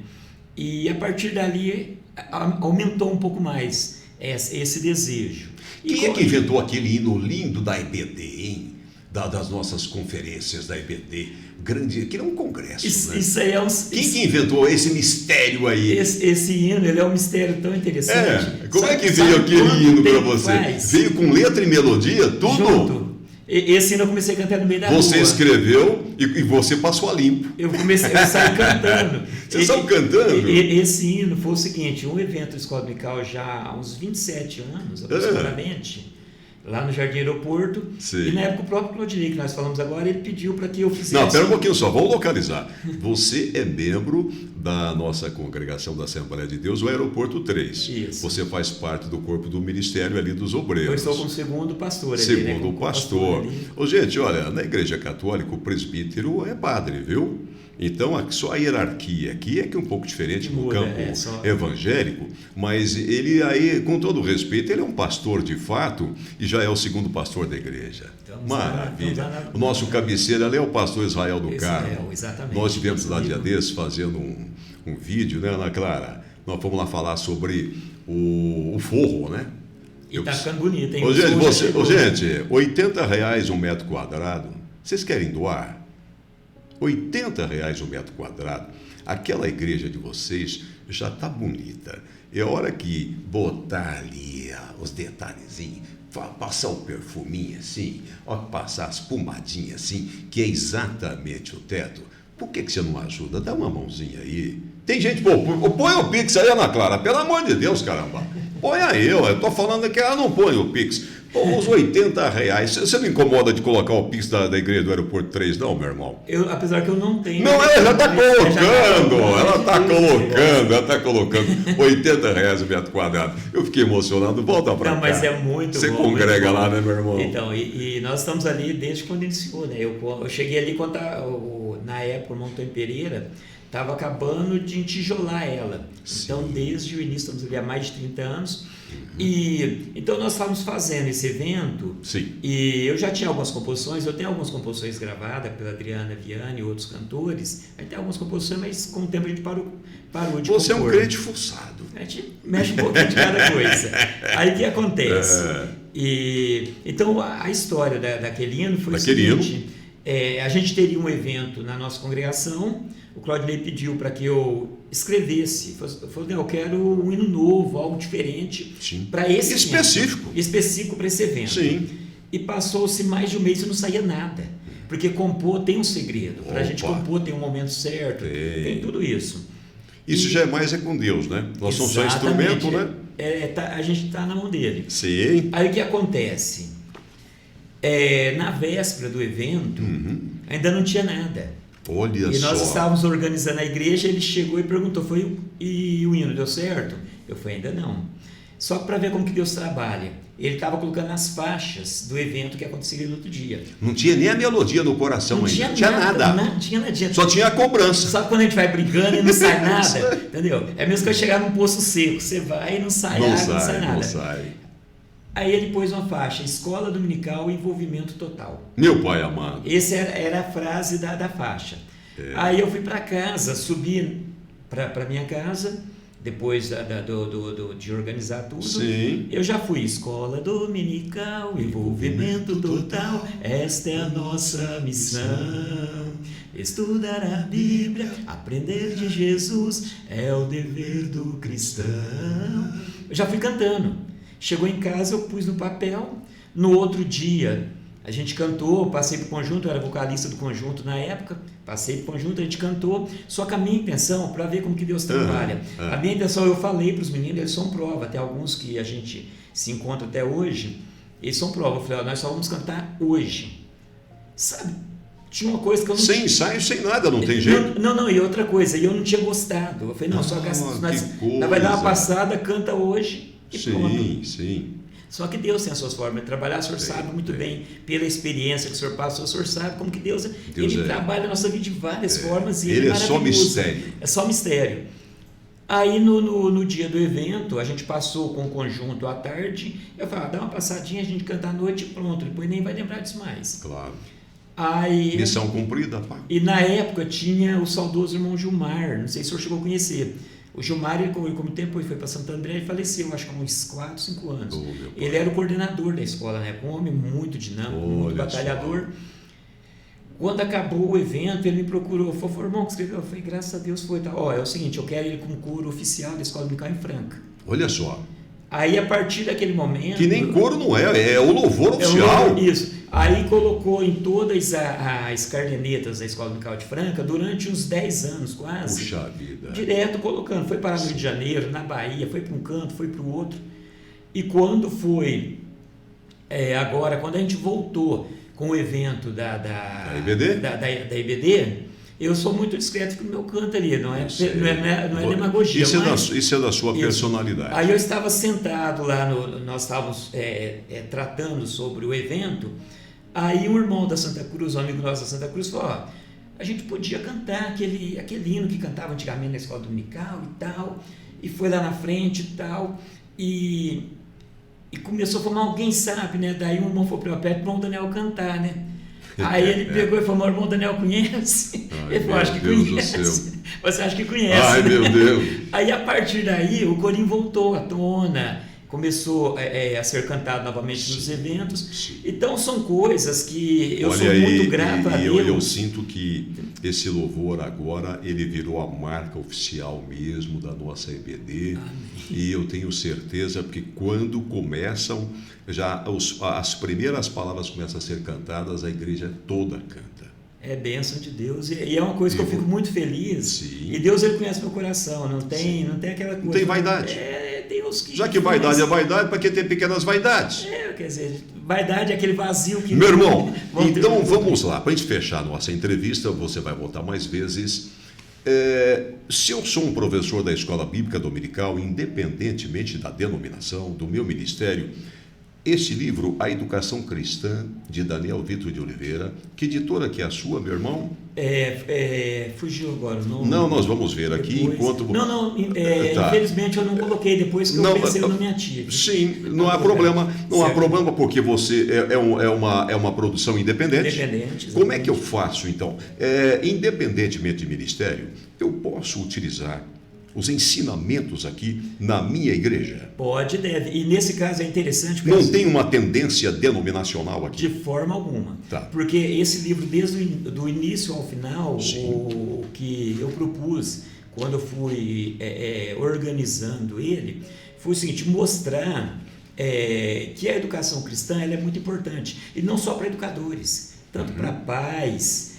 E a partir dali aumentou um pouco mais esse desejo. Quem é que inventou aquele hino lindo da EBD, hein? Das nossas conferências da EBD, grande, que é um congresso, né? Isso aí Quem que inventou esse mistério aí? Esse hino, ele é um mistério tão interessante. Como é que veio aquele hino para você? Veio com letra e melodia, tudo? Junto. Esse hino eu comecei a cantar no meio da rua. Você escreveu e você passou a limpo. Eu saí cantando. Você saiu cantando? Esse hino foi o seguinte, um evento da Escola Dominical já há uns 27 anos, aproximadamente, lá no Jardim Aeroporto. Sim. E na época o próprio Claudinei, que nós falamos agora, ele pediu para que eu fizesse... Não, espera um pouquinho só, vamos localizar. Você é membro da nossa congregação da Assembleia de Deus, o Aeroporto 3. Isso. Você faz parte do corpo do ministério ali dos obreiros. Eu estou como segundo pastor. Segundo pastor. Gente, olha, na Igreja Católica o presbítero é padre, viu? Então, só a hierarquia aqui é que é um pouco diferente no campo evangélico, mas ele aí, com todo respeito, ele é um pastor de fato e já é o segundo pastor da igreja. Maravilha. O nosso cabeceiro ali é o pastor Israel do Carmo. Exatamente. Nós tivemos lá dia desses fazendo um vídeo, né, Ana Clara? Nós fomos lá falar sobre o forro, né? E tá ficando bonito, hein? Gente, R$80 um metro quadrado. Vocês querem doar? R$80 um metro quadrado. Aquela igreja de vocês já está bonita. É hora que botar ali os detalhezinhos, passar o perfuminho assim, passar as pomadinhas assim, que é exatamente o teto. Por que você não ajuda? Dá uma mãozinha aí. Tem gente, põe o Pix aí, Ana Clara, pelo amor de Deus, caramba. Põe aí, eu estou falando que ela não põe o Pix. Os R$80, você não incomoda de colocar o Pix da igreja do Aeroporto 3, não, meu irmão? Apesar que eu não tenho... Não, ela já está colocando, ela está ela está colocando R$ 80 o metro quadrado. Eu fiquei emocionado, volta para cá. Não, mas é muito Você bom. Você congrega lá, né, meu irmão? Então, e nós estamos ali desde quando iniciou, né? Eu cheguei ali quando na época o Montanha Pereira estava acabando de entijolar ela. Sim. Então, desde o início, estamos ali há mais de 30 anos. E então nós estávamos fazendo esse evento. Sim. E eu já tinha algumas composições, eu tenho algumas composições gravadas pela Adriana Viane e outros cantores. A gente tem algumas composições, mas com o tempo a gente parou de Você compor. É um crente fuçado. A gente mexe um pouquinho de cada coisa. Aí o que acontece? Então a história daquele hino foi o seguinte: a gente teria um evento na nossa congregação. O Claudinei pediu para que eu escrevesse. Falou, eu quero um hino novo, algo diferente para esse específico. evento. Específico para esse evento. Sim. E passou-se mais de um mês e não saía nada. Porque compor tem um segredo. Para a gente compor tem um momento certo, tem tudo isso. Isso já é mais com Deus, né? Nós somos só instrumento, né? A gente está na mão dele. Sim. Aí o que acontece? Na véspera do evento, ainda não tinha nada. Olha e nós só. estávamos organizando a igreja, ele chegou e perguntou, e o hino deu certo? Eu falei, ainda não. Só para ver como que Deus trabalha. Ele estava colocando as faixas do evento que aconteceria no outro dia. Não tinha nem a melodia no coração ainda. Não tinha nada. Não tinha nada. Só tinha a cobrança. Só que quando a gente vai brigando e não sai nada, entendeu? É mesmo que eu chegar num poço seco, você vai e não sai água, não sai nada. Não sai. Aí ele pôs uma faixa, Escola Dominical, Envolvimento Total. Meu pai amado. Essa era a frase da faixa. Aí eu fui para casa, subi para minha casa, depois de organizar tudo. Sim. Eu já fui Escola Dominical, Envolvimento Total, esta é a nossa missão. Estudar a Bíblia, aprender de Jesus, é o dever do cristão. Eu já fui cantando. Chegou em casa, eu pus no papel. No outro dia, a gente cantou, passei para o conjunto, eu era vocalista do conjunto na época, passei para o conjunto, a gente cantou, só que a minha intenção, para ver como que Deus trabalha, a minha intenção, eu falei para os meninos, eles são prova, até alguns que a gente se encontra até hoje, eles são prova, eu falei, nós só vamos cantar hoje, sabe? Tinha uma coisa que eu não... Sem ensaio, sem nada, não tem jeito. Não, e outra coisa, eu não tinha gostado, eu falei, nós vai dar uma passada, canta hoje, e pronto. Sim. Só que Deus tem as suas formas de trabalhar, o senhor sabe muito bem, pela experiência que o senhor passou, o senhor sabe como que Deus ele trabalha a nossa vida de várias formas e ele é só mistério. É só mistério. Aí no dia do evento, a gente passou com o conjunto à tarde, eu falei, dá uma passadinha, a gente canta à noite e pronto, depois nem vai lembrar disso mais. Claro. Aí, missão cumprida, pá. E na época tinha o saudoso irmão Gilmar, não sei se o senhor chegou a conhecer. O Gilmar, ele, como tempo ele foi para Santo André, ele faleceu, acho que há uns 4, 5 anos. Ele era o coordenador da escola, né? Um homem muito dinâmico, muito batalhador. Quando acabou o evento, ele me procurou, falou, irmão, que escreveu? Eu falei, graças a Deus foi. Tá. É o seguinte, eu quero ele como coro oficial da Escola Dominical em Franca. Olha só. Aí, a partir daquele momento... Que nem coro não é o louvor oficial. Isso. Aí colocou em todas as cardenetas da Escola Dominical de Franca durante uns 10 anos quase. Puxa vida. Direto colocando. Foi para o Rio de Janeiro, na Bahia, foi para um canto, foi para o outro. E quando foi... agora, quando a gente voltou com o evento da IBD? Da IBD, eu sou muito discreto no meu canto ali, não é demagogia. Isso é da sua personalidade. Aí eu estava sentado lá, nós estávamos tratando sobre o evento, aí um irmão da Santa Cruz, um amigo nosso da Santa Cruz, falou, a gente podia cantar aquele hino que cantava antigamente na escola dominical e tal, e foi lá na frente e tal, e começou a falar, alguém sabe, né? Daí um irmão foi para o irmão Daniel cantar, né? Aí ele pegou e falou, meu irmão Daniel conhece? Ele falou, acho que conhece. Você acha que conhece? Ai, né? meu Deus. Aí a partir daí o corinho voltou à tona, começou a ser cantado novamente nos eventos. Então são coisas que eu sou muito grato a Deus. Eu sinto que esse louvor agora ele virou a marca oficial mesmo da nossa EBD. Amém. E eu tenho certeza porque quando começam já as primeiras palavras começam a ser cantadas, a igreja toda canta. É bênção de Deus e é uma coisa que eu fico muito feliz. Sim. E Deus ele conhece meu coração, não tem aquela coisa. Não tem vaidade. Deus que já que vaidade é vaidade, para que ter pequenas vaidades? Quer dizer, vaidade é aquele vazio que... Meu irmão, então vamos lá, para a gente fechar a nossa entrevista, você vai voltar mais vezes. Se eu sou um professor da escola bíblica dominical, independentemente da denominação, do meu ministério, esse livro, A Educação Cristã, de Daniel Vitor de Oliveira, que editora que é a sua, meu irmão? Fugiu agora. Não, nós vamos ver aqui depois, enquanto... Não, tá. Infelizmente eu não coloquei, depois que eu pensei no me ativo. Sim, não há problema. Não há problema porque você é uma produção independente. Independente, como é que eu faço, então? Independentemente de ministério, eu posso utilizar os ensinamentos aqui na minha igreja? Pode, deve. E nesse caso é interessante... Não tem uma tendência denominacional aqui? De forma alguma. Tá. Porque esse livro, desde do início ao final, o que eu propus, quando eu fui organizando ele, foi o seguinte, mostrar que a educação cristã ela é muito importante. E não só para educadores, tanto para pais...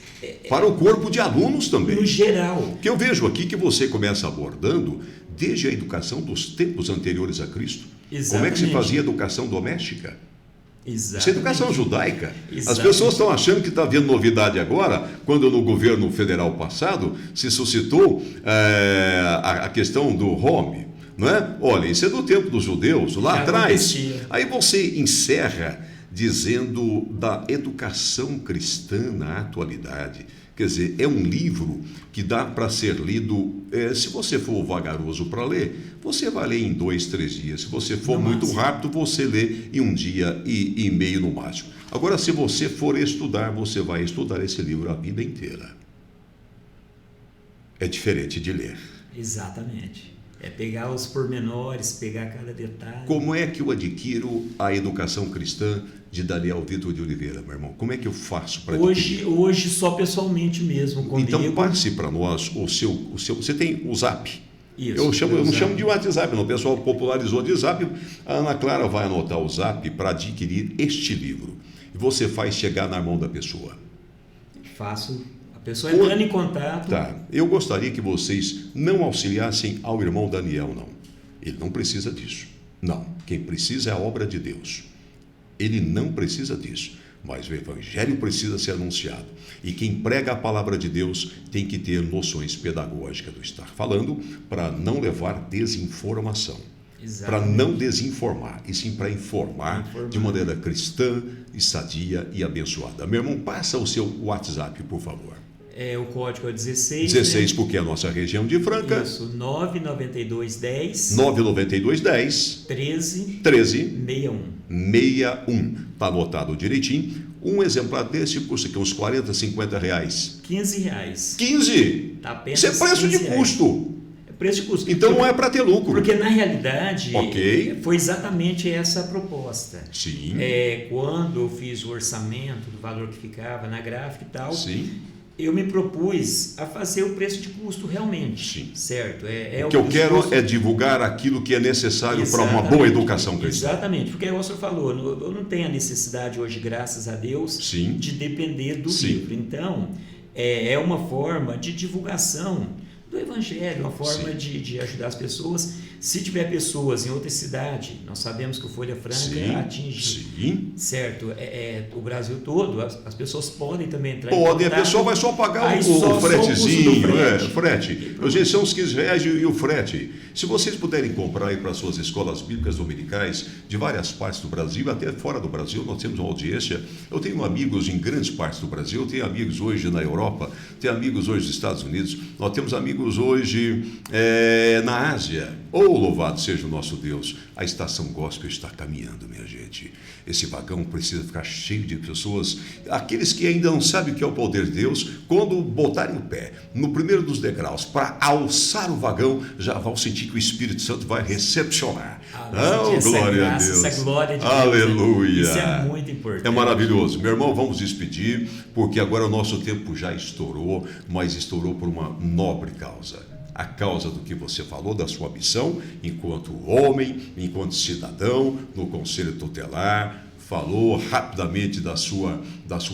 para o corpo de alunos também. No geral. Que eu vejo aqui que você começa abordando desde a educação dos tempos anteriores a Cristo. Exatamente. Como é que se fazia educação doméstica? Exatamente. Isso é educação judaica. Exatamente. As pessoas estão achando que está havendo novidade agora, quando no governo federal passado se suscitou a questão do home. Não é? Olha, isso é do tempo dos judeus, lá já atrás. acontecia. Aí você encerra dizendo da educação cristã na atualidade. Quer dizer, é um livro que dá para ser lido, se você for vagaroso para ler, você vai ler em 2, 3 dias. Se você for muito rápido, você lê em 1 dia e meio no máximo. Agora, se você for estudar, você vai estudar esse livro a vida inteira. É diferente de ler. Exatamente. É pegar os pormenores, pegar cada detalhe. Como é que eu adquiro a educação cristã de Daniel Vitor de Oliveira, meu irmão? Como é que eu faço para adquirir? Hoje só pessoalmente mesmo, comigo. Então passe para nós o seu... Você tem o Zap? Isso, eu não chamo de WhatsApp, não. O pessoal popularizou de Zap. A Ana Clara vai anotar o Zap para adquirir este livro. E você faz chegar na mão da pessoa. Faço... A pessoa entrando em contato... Tá. Eu gostaria que vocês não auxiliassem ao irmão Daniel, não. Ele não precisa disso. Não. Quem precisa é a obra de Deus. Ele não precisa disso. Mas o evangelho precisa ser anunciado. E quem prega a palavra de Deus tem que ter noções pedagógicas do estar falando para não levar desinformação. Para não desinformar, e sim para informar de maneira cristã, sadia e abençoada. Meu irmão, passa o seu WhatsApp, por favor. O código é 16. 16, né? Porque é a nossa região de Franca. Isso, 99210. 99210. 13. 61. Está anotado direitinho. Um exemplar desse custa aqui uns 40, 50 reais. 15 reais. 15? Tá apenas isso é preço de custo. É preço de custo. Então não é para ter lucro. Porque na realidade okay. Foi exatamente essa a proposta. Sim. Quando eu fiz o orçamento do valor que ficava na gráfica e tal. Sim. Eu me propus a fazer o preço de custo realmente. Sim. Certo? O que eu quero é divulgar aquilo que é necessário para uma boa educação cristã. Exatamente, porque o senhor falou, eu não tenho a necessidade hoje, graças a Deus, Sim. de depender do livro. Então, é uma forma de divulgação do evangelho, uma forma de ajudar as pessoas. Se tiver pessoas em outra cidade, nós sabemos que o Folha Franca atinge, certo, o Brasil todo, as pessoas podem também entrar em contato. A pessoa vai só pagar o fretezinho, frete. Gente, são os 15 reais e o frete. Se vocês puderem comprar aí para suas escolas bíblicas dominicais, de várias partes do Brasil, até fora do Brasil, nós temos uma audiência. Eu tenho amigos em grandes partes do Brasil, eu tenho amigos hoje na Europa, tenho amigos hoje nos Estados Unidos, nós temos amigos hoje na Ásia. Louvado seja o nosso Deus, a estação gospel está caminhando, minha gente. Esse vagão precisa ficar cheio de pessoas, aqueles que ainda não sabem o que é o poder de Deus, quando botarem o pé no primeiro dos degraus para alçar o vagão, já vão sentir que o Espírito Santo vai recepcionar. Glória a Deus. Essa glória de Aleluia. Deus, isso é muito importante. É maravilhoso. Meu irmão, vamos despedir, porque agora o nosso tempo já estourou, mas estourou por uma nobre causa. A causa do que você falou, da sua missão, enquanto homem, enquanto cidadão, no Conselho Tutelar, falou rapidamente da sua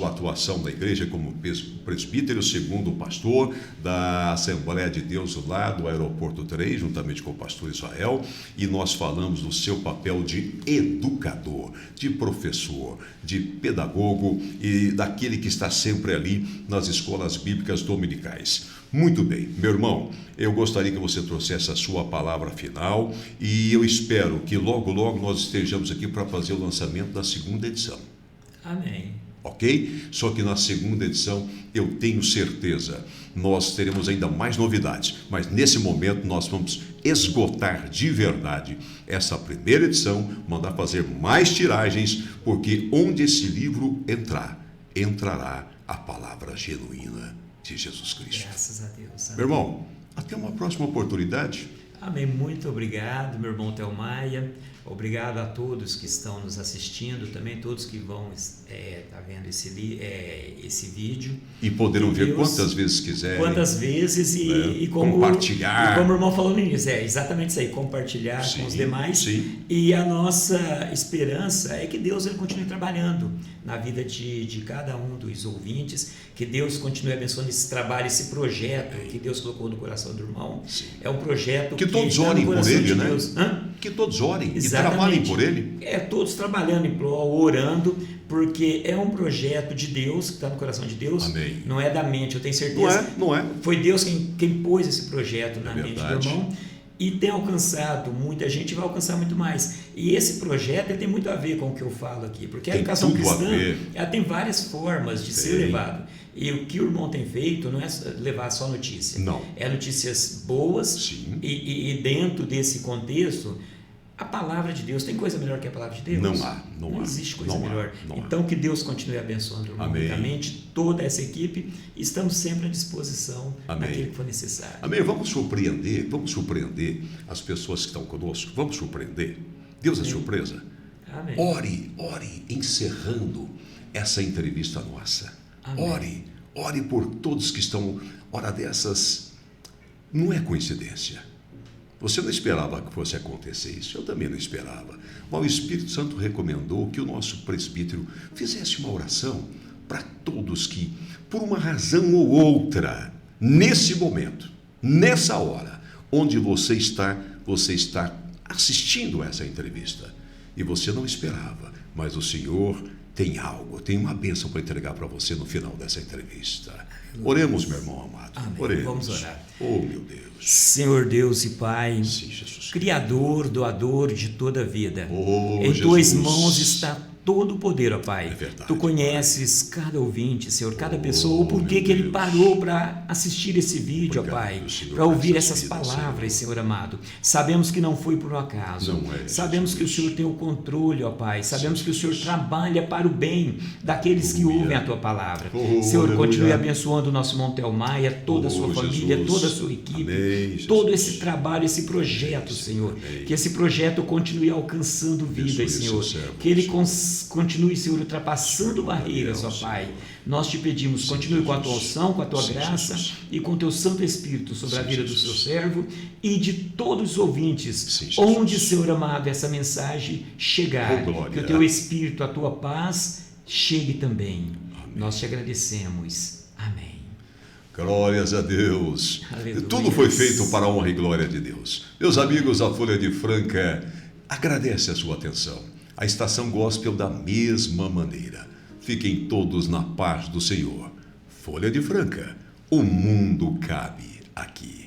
atuação na igreja como presbítero, segundo pastor da Assembleia de Deus lá do Aeroporto 3, juntamente com o pastor Israel, e nós falamos do seu papel de educador, de professor, de pedagogo e daquele que está sempre ali nas escolas bíblicas dominicais. Muito bem, meu irmão, eu gostaria que você trouxesse a sua palavra final e eu espero que logo, logo nós estejamos aqui para fazer o lançamento da segunda edição. Amém. Ok? Só que na segunda edição, eu tenho certeza, nós teremos ainda mais novidades, mas nesse momento nós vamos esgotar de verdade essa primeira edição, mandar fazer mais tiragens, porque onde esse livro entrar, entrará a palavra genuína de Jesus Cristo. Graças a Deus. Amém. Meu irmão, até uma próxima oportunidade. Amém. Muito obrigado, meu irmão Telmaia. Obrigado a todos que estão nos assistindo, também todos que vão estar vendo esse vídeo. E poderão ver quantas vezes quiserem. Quantas vezes e como, compartilhar. E como o irmão falou no início, exatamente isso aí, compartilhar com os demais. Sim. E a nossa esperança é que Deus ele continue trabalhando na vida de cada um dos ouvintes, que Deus continue abençoando esse trabalho, esse projeto que Deus colocou no coração do irmão. Sim. É um projeto que todos orem por ele, né? Hã? Que todos orem Exatamente. E trabalhem por ele. Todos trabalhando em prol, orando, porque é um projeto de Deus, que está no coração de Deus. Amém. Não é da mente, eu tenho certeza. Não é. Foi Deus quem pôs esse projeto na mente do irmão. E tem alcançado muita gente e vai alcançar muito mais. E esse projeto ele tem muito a ver com o que eu falo aqui, porque a educação cristã ela tem várias formas de ser levada. E o que o irmão tem feito não é levar só notícia. Não. É notícias boas. Sim. E dentro desse contexto, a palavra de Deus, tem coisa melhor que a palavra de Deus? Não existe coisa melhor. Então que Deus continue abençoando harmonicamente toda essa equipe. Estamos sempre à disposição naquilo que for necessário. Amém. Vamos surpreender as pessoas que estão conosco. Vamos surpreender. Deus é surpresa. Amém. Ore encerrando essa entrevista nossa. Amém. Ore por todos que estão. Hora dessas não é coincidência. Você não esperava que fosse acontecer isso, eu também não esperava. Mas o Espírito Santo recomendou que o nosso presbítero fizesse uma oração para todos que, por uma razão ou outra, nesse momento, nessa hora, onde você está assistindo essa entrevista, e você não esperava, mas o Senhor tem algo, tem uma bênção para entregar para você no final dessa entrevista. Oremos, meu irmão amado. Amém. Oremos. Vamos orar. Oh, meu Deus. Senhor Deus e Pai, Sim, Jesus. Criador, doador de toda a vida, Oh, em Tuas Jesus. mãos está todo o poder, ó Pai. É verdade, Tu conheces cada ouvinte, Senhor, cada pessoa, o porquê meu que ele Deus. parou para assistir esse vídeo, ó Pai, para ouvir essas palavras, Senhor amado. Sabemos que não foi por um acaso. Não é, Sabemos que o Senhor tem o controle, ó Pai. Sabemos que o Senhor trabalha para o bem daqueles que ouvem a Tua palavra. Senhor, continue abençoando o nosso irmão Telmaia, toda a sua família, Jesus. toda a sua equipe, Amém, todo Jesus. esse trabalho, esse projeto, Senhor. Amém. Que esse projeto continue alcançando vidas, Abençoe Senhor. seu servo, Que ele Senhor. continue, Senhor, ultrapassando barreiras, ó Pai. Nós te pedimos, continue com a Tua unção, com a Tua graça e com o Teu Santo Espírito sobre a vida do Seu servo e de todos os ouvintes, onde, Senhor amado, essa mensagem chegar. Que o Teu Espírito, a Tua paz, chegue também. Amém. Nós te agradecemos. Amém. Glórias a Deus. Aleluia. Tudo foi feito para a honra e glória de Deus. Meus amigos, a Folha de Franca agradece a sua atenção. A Estação Gospel da mesma maneira. Fiquem todos na paz do Senhor. Folha de Franca, o mundo cabe aqui.